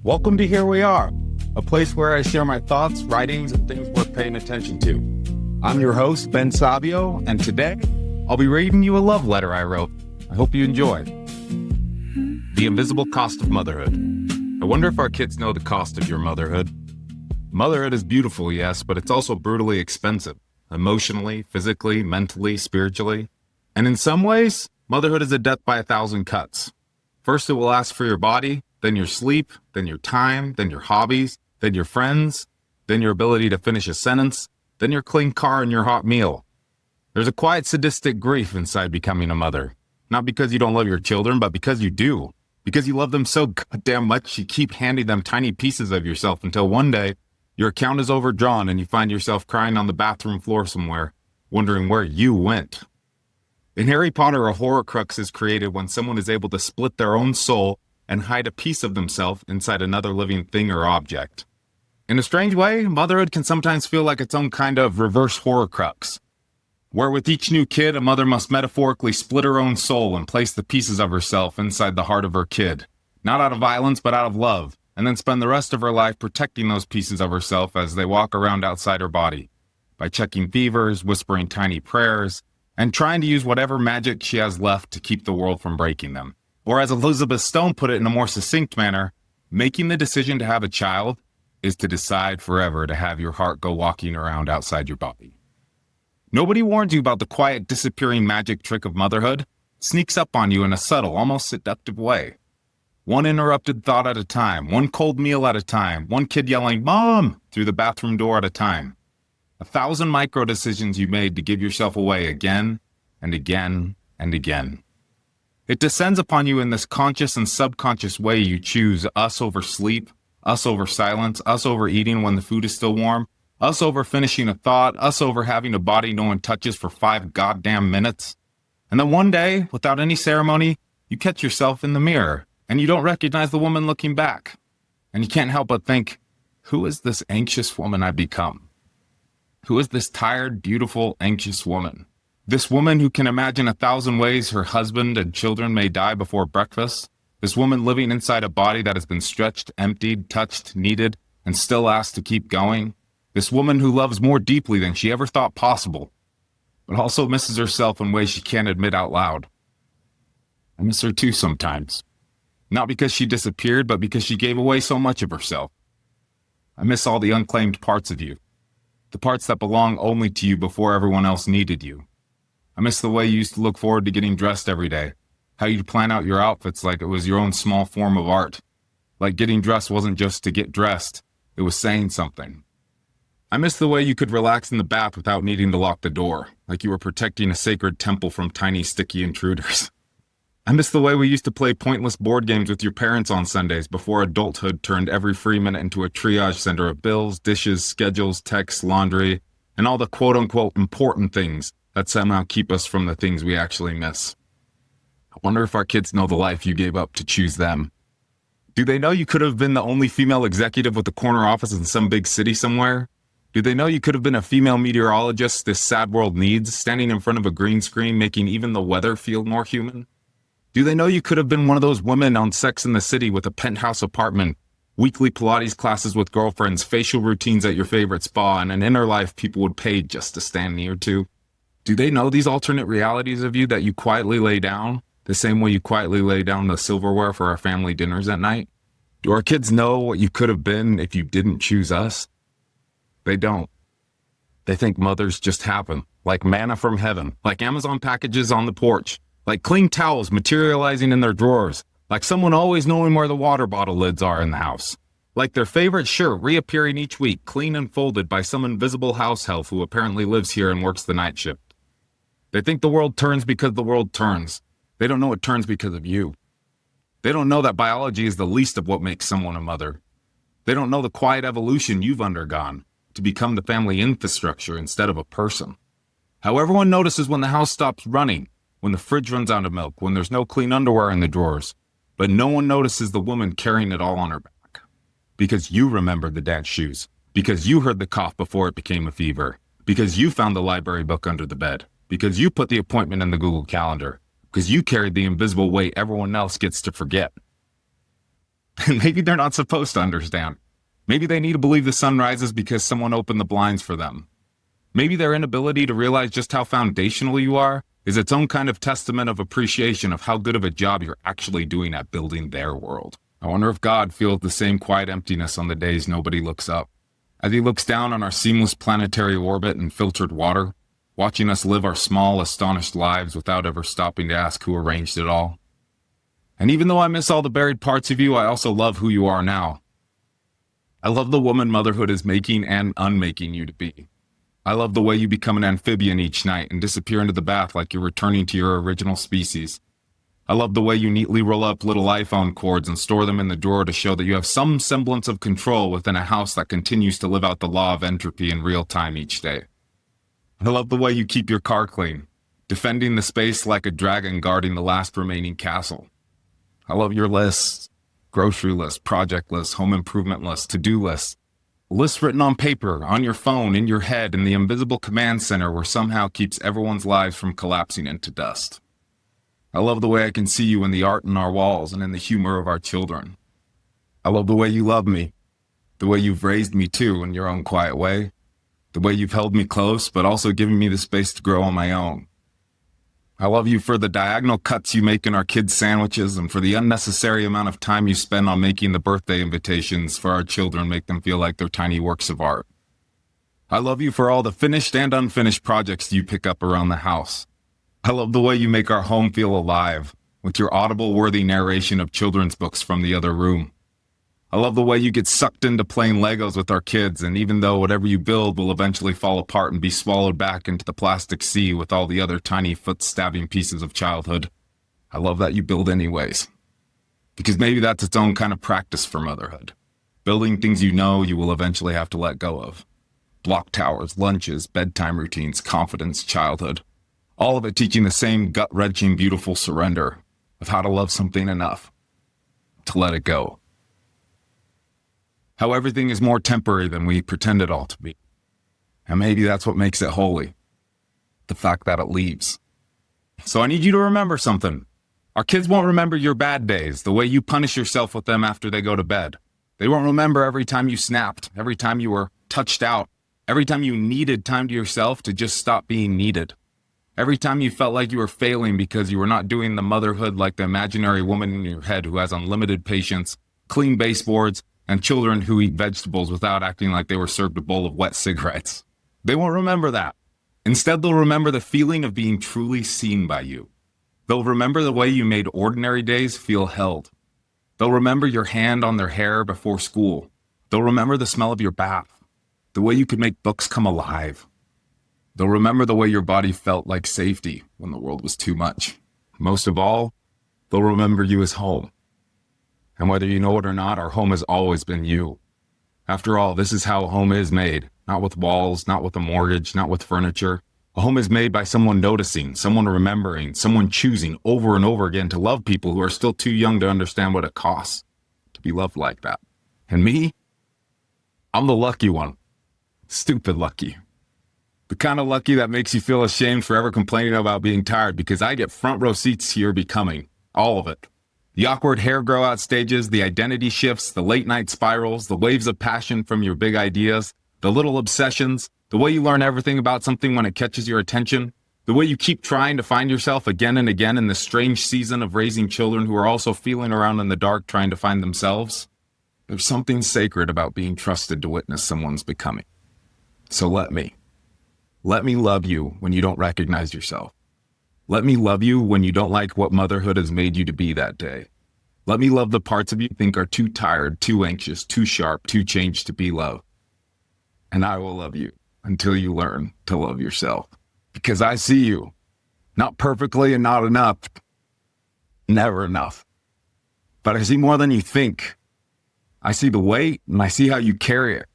Welcome to Here We Are, a place where I share my thoughts, writings, and things worth paying attention to. I'm your host, Ben Savio, and today I'll be reading you a love letter I wrote. I hope you enjoy. The Invisible Cost of Motherhood. I wonder if our kids know the cost of your motherhood. Motherhood is beautiful, yes, but it's also brutally expensive. Emotionally, physically, mentally, spiritually. And in some ways, motherhood is a death by 1,000 cuts. First, it will ask for your body, then your sleep, then your time, then your hobbies, then your friends, then your ability to finish a sentence, then your clean car and your hot meal. There's a quiet sadistic grief inside becoming a mother. Not because you don't love your children, but because you do. Because you love them so goddamn much, you keep handing them tiny pieces of yourself until one day, your account is overdrawn and you find yourself crying on the bathroom floor somewhere, wondering where you went. In Harry Potter, a Horcrux is created when someone is able to split their own soul and hide a piece of themselves inside another living thing or object. In a strange way, motherhood can sometimes feel like its own kind of reverse Horcrux, where with each new kid, a mother must metaphorically split her own soul and place the pieces of herself inside the heart of her kid, not out of violence, but out of love, and then spend the rest of her life protecting those pieces of herself as they walk around outside her body, by checking fevers, whispering tiny prayers, and trying to use whatever magic she has left to keep the world from breaking them. Or as Elizabeth Stone put it in a more succinct manner, making the decision to have a child is to decide forever to have your heart go walking around outside your body. Nobody warns you about the quiet, disappearing magic trick of motherhood. It sneaks up on you in a subtle, almost seductive way. One interrupted thought at a time, one cold meal at a time, one kid yelling, "Mom!" through the bathroom door at a time. 1,000 micro decisions you made to give yourself away again and again and again. It descends upon you in this conscious and subconscious way you choose us over sleep, us over silence, us over eating when the food is still warm, us over finishing a thought, us over having a body no one touches for 5 goddamn minutes. And then one day, without any ceremony, you catch yourself in the mirror, and you don't recognize the woman looking back. And you can't help but think, who is this anxious woman I've become? Who is this tired, beautiful, anxious woman? This woman who can imagine 1,000 ways her husband and children may die before breakfast. This woman living inside a body that has been stretched, emptied, touched, needed, and still asked to keep going. This woman who loves more deeply than she ever thought possible, but also misses herself in ways she can't admit out loud. I miss her too sometimes. Not because she disappeared, but because she gave away so much of herself. I miss all the unclaimed parts of you. The parts that belong only to you before everyone else needed you. I miss the way you used to look forward to getting dressed every day. How you'd plan out your outfits like it was your own small form of art. Like getting dressed wasn't just to get dressed, it was saying something. I miss the way you could relax in the bath without needing to lock the door, like you were protecting a sacred temple from tiny sticky intruders. I miss the way we used to play pointless board games with your parents on Sundays before adulthood turned every free minute into a triage center of bills, dishes, schedules, texts, laundry, and all the quote-unquote important things that somehow keep us from the things we actually miss. I wonder if our kids know the life you gave up to choose them. Do they know you could have been the only female executive with a corner office in some big city somewhere? Do they know you could have been a female meteorologist this sad world needs, standing in front of a green screen making even the weather feel more human? Do they know you could have been one of those women on Sex and the City with a penthouse apartment, weekly Pilates classes with girlfriends, facial routines at your favorite spa, and an inner life people would pay just to stand near to? Do they know these alternate realities of you that you quietly lay down, the same way you quietly lay down the silverware for our family dinners at night? Do our kids know what you could have been if you didn't choose us? They don't. They think mothers just happen, like manna from heaven, like Amazon packages on the porch, like clean towels materializing in their drawers, like someone always knowing where the water bottle lids are in the house, like their favorite shirt reappearing each week, clean and folded by some invisible house elf who apparently lives here and works the night shift. They think the world turns because the world turns. They don't know it turns because of you. They don't know that biology is the least of what makes someone a mother. They don't know the quiet evolution you've undergone to become the family infrastructure instead of a person. How everyone notices when the house stops running, when the fridge runs out of milk, when there's no clean underwear in the drawers, but no one notices the woman carrying it all on her back. Because you remembered the dance shoes, because you heard the cough before it became a fever, because you found the library book under the bed, because you put the appointment in the Google Calendar, because you carried the invisible weight everyone else gets to forget. And maybe they're not supposed to understand. Maybe they need to believe the sun rises because someone opened the blinds for them. Maybe their inability to realize just how foundational you are is its own kind of testament of appreciation of how good of a job you're actually doing at building their world. I wonder if God feels the same quiet emptiness on the days nobody looks up, as he looks down on our seamless planetary orbit and filtered water, watching us live our small, astonished lives without ever stopping to ask who arranged it all. And even though I miss all the buried parts of you, I also love who you are now. I love the woman motherhood is making and unmaking you to be. I love the way you become an amphibian each night and disappear into the bath like you're returning to your original species. I love the way you neatly roll up little iPhone cords and store them in the drawer to show that you have some semblance of control within a house that continues to live out the law of entropy in real time each day. I love the way you keep your car clean, defending the space like a dragon guarding the last remaining castle. I love your lists, grocery lists, project lists, home improvement lists, to-do lists, lists written on paper, on your phone, in your head, in the invisible command center where somehow keeps everyone's lives from collapsing into dust. I love the way I can see you in the art in our walls and in the humor of our children. I love the way you love me, the way you've raised me too in your own quiet way, the way you've held me close but also given me the space to grow on my own. I love you for the diagonal cuts you make in our kids' sandwiches and for the unnecessary amount of time you spend on making the birthday invitations for our children make them feel like they're tiny works of art. I love you for all the finished and unfinished projects you pick up around the house. I love the way you make our home feel alive with your audible-worthy narration of children's books from the other room. I love the way you get sucked into playing Legos with our kids, and even though whatever you build will eventually fall apart and be swallowed back into the plastic sea with all the other tiny foot-stabbing pieces of childhood, I love that you build anyways. Because maybe that's its own kind of practice for motherhood. Building things you know you will eventually have to let go of. Block towers, lunches, bedtime routines, confidence, childhood. All of it teaching the same gut-wrenching, beautiful surrender of how to love something enough to let it go. How everything is more temporary than we pretend it all to be. And maybe that's what makes it holy. The fact that it leaves. So I need you to remember something. Our kids won't remember your bad days, the way you punish yourself with them after they go to bed. They won't remember every time you snapped, every time you were touched out, every time you needed time to yourself to just stop being needed. Every time you felt like you were failing because you were not doing the motherhood like the imaginary woman in your head who has unlimited patience, clean baseboards, and children who eat vegetables without acting like they were served a bowl of wet cigarettes. They won't remember that. Instead, they'll remember the feeling of being truly seen by you. They'll remember the way you made ordinary days feel held. They'll remember your hand on their hair before school. They'll remember the smell of your bath, the way you could make books come alive. They'll remember the way your body felt like safety when the world was too much. Most of all, they'll remember you as home. And whether you know it or not, our home has always been you. After all, this is how a home is made. Not with walls, not with a mortgage, not with furniture. A home is made by someone noticing, someone remembering, someone choosing over and over again to love people who are still too young to understand what it costs to be loved like that. And me? I'm the lucky one. Stupid lucky. The kind of lucky that makes you feel ashamed for ever complaining about being tired because I get front row seats to your becoming. All of it. The awkward hair grow out stages, the identity shifts, the late night spirals, the waves of passion from your big ideas, the little obsessions, the way you learn everything about something when it catches your attention, the way you keep trying to find yourself again and again in the strange season of raising children who are also feeling around in the dark trying to find themselves. There's something sacred about being trusted to witness someone's becoming. So let me love you when you don't recognize yourself. Let me love you when you don't like what motherhood has made you to be that day. Let me love the parts of you you think are too tired, too anxious, too sharp, too changed to be loved. And I will love you until you learn to love yourself. Because I see you, not perfectly and not enough, never enough. But I see more than you think. I see the weight and I see how you carry it.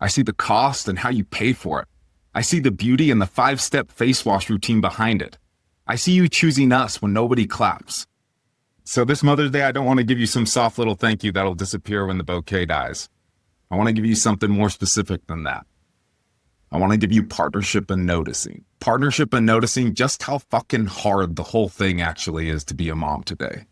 I see the cost and how you pay for it. I see the beauty and the 5-step face wash routine behind it. I see you choosing us when nobody claps. So this Mother's Day, I don't want to give you some soft little thank you that'll disappear when the bouquet dies. I want to give you something more specific than that. I want to give you partnership and noticing. Partnership and noticing just how fucking hard the whole thing actually is to be a mom today.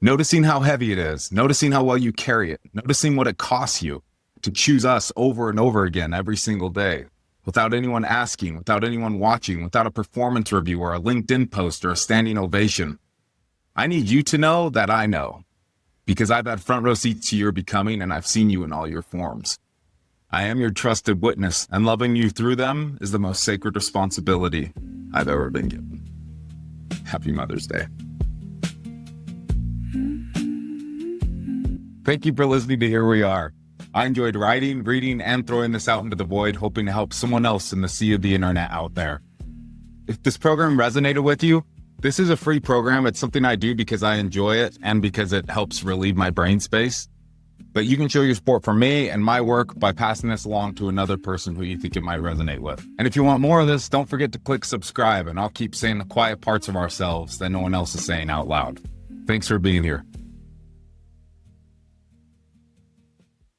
Noticing how heavy it is, noticing how well you carry it, noticing what it costs you to choose us over and over again every single day, without anyone asking, without anyone watching, without a performance review or a LinkedIn post or a standing ovation. I need you to know that I know, because I've had front row seats to your becoming and I've seen you in all your forms. I am your trusted witness, and loving you through them is the most sacred responsibility I've ever been given. Happy Mother's Day. Thank you for listening to Here We Are. I enjoyed writing, reading, and throwing this out into the void, hoping to help someone else in the sea of the internet out there. If this program resonated with you, this is a free program. It's something I do because I enjoy it and because it helps relieve my brain space. But you can show your support for me and my work by passing this along to another person who you think it might resonate with. And if you want more of this, don't forget to click subscribe, and I'll keep saying the quiet parts of ourselves that no one else is saying out loud. Thanks for being here.